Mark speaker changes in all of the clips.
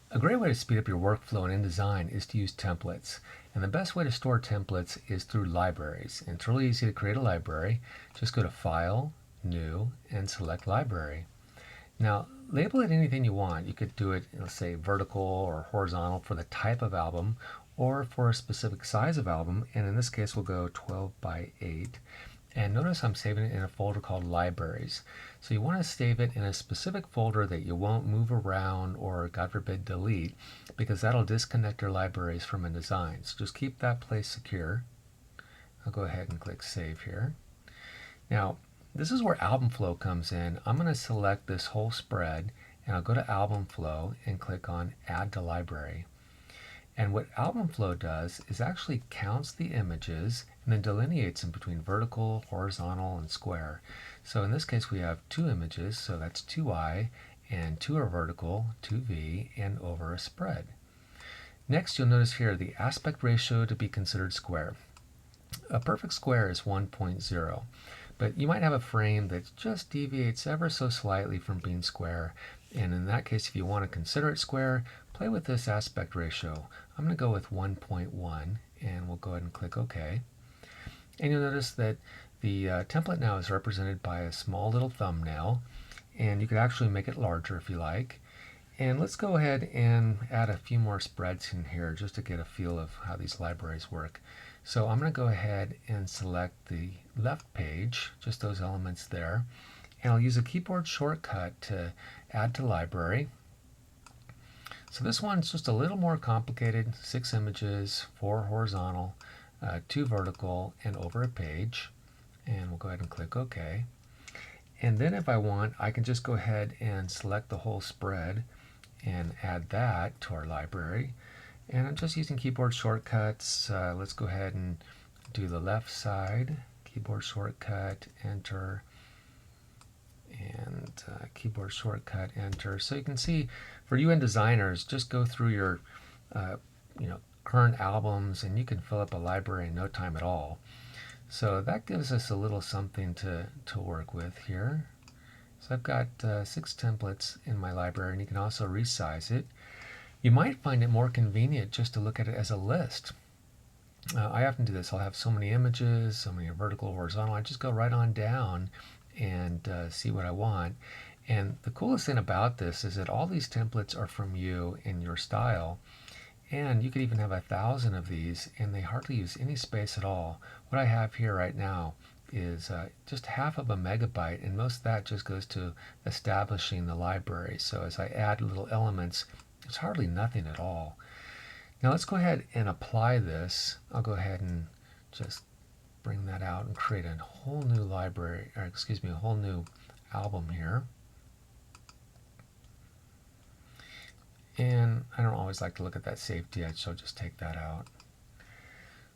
Speaker 1: A great way to speed up your workflow in InDesign is to use templates. And the best way to store templates is through libraries. And it's really easy to create a library. Just go to File, New, and select Library. Now, label it anything you want. You could do it, let's say, vertical or horizontal for the type of album or for a specific size of album. And in this case, we'll go 12 by 8. And notice I'm saving it in a folder called Libraries. So you want to save it in a specific folder that you won't move around or, God forbid, delete, because that'll disconnect your libraries from InDesign. So just keep that place secure. I'll go ahead and click Save here. Now, this is where album flow comes in. I'm going to select this whole spread, and I'll go to album flow and click on Add to Library. And what album flow does is actually counts the images and then delineates them between vertical, horizontal, and square. So in this case we have 2 images, so that's 2i, and 2 are vertical, 2v, and over a spread. Next, you'll notice here the aspect ratio to be considered square. A perfect square is 1.0, but you might have a frame that just deviates ever so slightly from being square, and in that case, if you want to consider it square, play with this aspect ratio. I'm going to go with 1.1, and we'll go ahead and click OK. And you'll notice that the template now is represented by a small little thumbnail, and you could actually make it larger if you like. And let's go ahead and add a few more spreads in here just to get a feel of how these libraries work. So I'm going to go ahead and select the left page, just those elements there, and I'll use a keyboard shortcut to add to library. So this one's just a little more complicated, 6 images, 4 horizontal, 2 vertical, and over a page. And we'll go ahead and click OK. And then if I want, I can just go ahead and select the whole spread and add that to our library. And I'm just using keyboard shortcuts. Let's go ahead and do the left side. Keyboard shortcut, enter, and keyboard shortcut, enter. So you can see, for you InDesigners, just go through your current albums and you can fill up a library in no time at all. So that gives us a little something to work with here. So I've got 6 templates in my library, and you can also resize it. You might find it more convenient just to look at it as a list. I often do this. I'll have so many images, so many vertical, horizontal. I just go right on down and see what I want. And the coolest thing about this is that all these templates are from you in your style. And you could even have 1,000 of these, and they hardly use any space at all. What I have here right now is just half of a megabyte, and most of that just goes to establishing the library. So as I add little elements, it's hardly nothing at all. Now let's go ahead and apply this. I'll go ahead and just bring that out and create a whole new library, or excuse me, a whole new album here. And I don't always like to look at that safety edge, so I'll just take that out.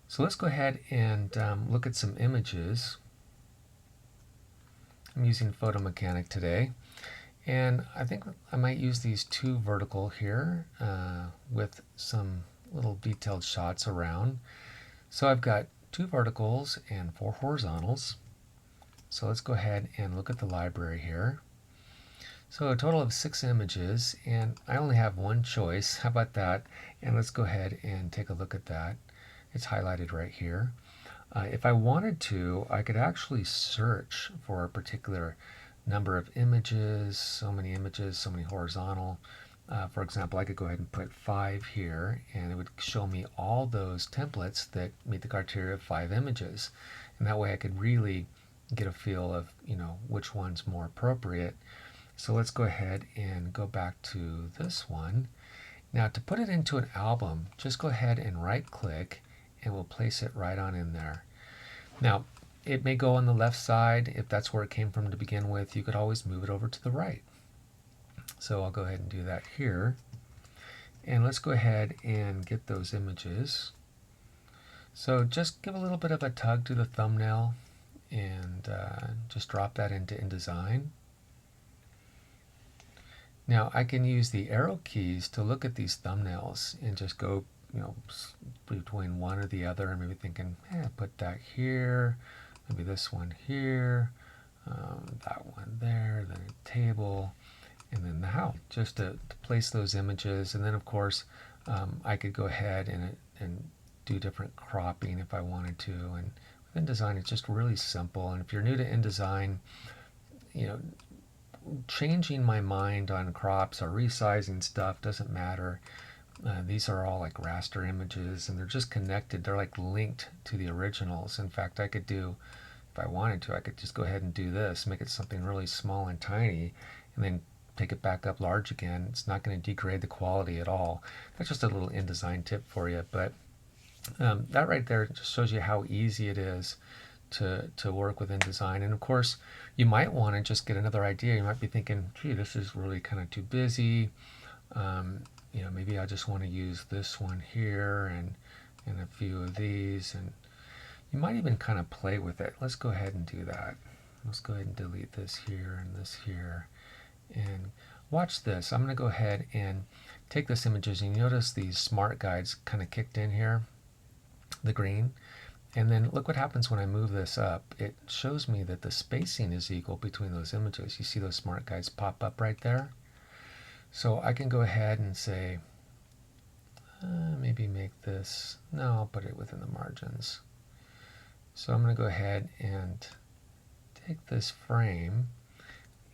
Speaker 1: So let's go ahead and look at some images. I'm using Photo Mechanic today, and I think I might use these 2 vertical here with some little detailed shots around. So I've got 2 verticals and 4 horizontals. So let's go ahead and look at the library here. So a total of 6 images, and I only have one choice. How about that? And let's go ahead and take a look at that. It's highlighted right here. If I wanted to, I could actually search for a particular number of images, so many horizontal. For example, I could go ahead and put 5 here, and it would show me all those templates that meet the criteria of 5 images. And that way I could really get a feel of, which one's more appropriate. So let's go ahead and go back to this one. Now to put it into an album, just go ahead and right click and we'll place it right on in there. Now it may go on the left side if that's where it came from to begin with. You could always move it over to the right. So I'll go ahead and do that here. And let's go ahead and get those images. So just give a little bit of a tug to the thumbnail and just drop that into InDesign. Now I can use the arrow keys to look at these thumbnails and just go, between one or the other, and maybe thinking, put that here, maybe this one here, that one there, then a table, and then the how, just to place those images. And then of course I could go ahead and do different cropping if I wanted to. And with InDesign, it's just really simple. And if you're new to InDesign, you know, changing my mind on crops or resizing stuff doesn't matter. These are all like raster images, and they're just connected. They're like linked to the originals. In fact, I could do, if I wanted to, I could just go ahead and do this, make it something really small and tiny, and then take it back up large again. It's not going to degrade the quality at all. That's just a little InDesign tip for you. But that right there just shows you how easy it is to work with InDesign. And of course, you might want to just get another idea. You might be thinking, gee, this is really kind of too busy. Maybe I just want to use this one here and a few of these. And you might even kind of play with it. Let's go ahead and do that. Let's go ahead and delete this here and this here. And watch this. I'm going to go ahead and take this images, and you notice these smart guides kind of kicked in here, the green. And then look what happens when I move this up. It shows me that the spacing is equal between those images. You see those smart guides pop up right there? So I can go ahead and say, maybe make this, no, I'll put it within the margins. So I'm going to go ahead and take this frame,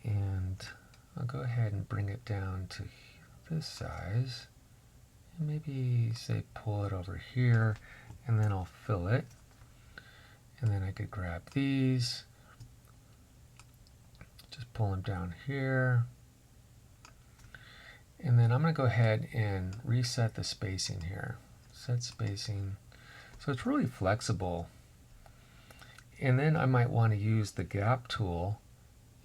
Speaker 1: and I'll go ahead and bring it down to this size. And maybe say pull it over here, and then I'll fill it. And then I could grab these, just pull them down here. And then I'm going to go ahead and reset the spacing here. Set spacing. So it's really flexible. And then I might want to use the gap tool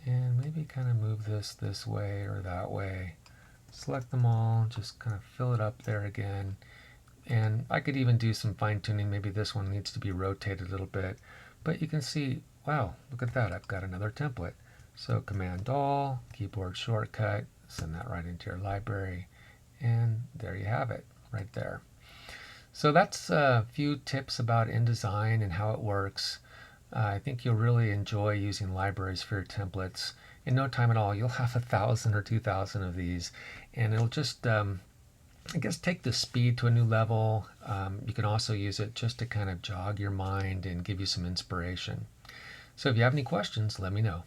Speaker 1: and maybe kind of move this way or that way. Select them all, just kind of fill it up there again. And I could even do some fine tuning. Maybe this one needs to be rotated a little bit. But you can see, wow, look at that. I've got another template. So Command-All, keyboard shortcut, send that right into your library. And there you have it, right there. So that's a few tips about InDesign and how it works. I think you'll really enjoy using libraries for your templates. In no time at all, you'll have 1,000 or 2,000 of these. And it'll just I guess take the speed to a new level. You can also use it just to kind of jog your mind and give you some inspiration. So if you have any questions, let me know.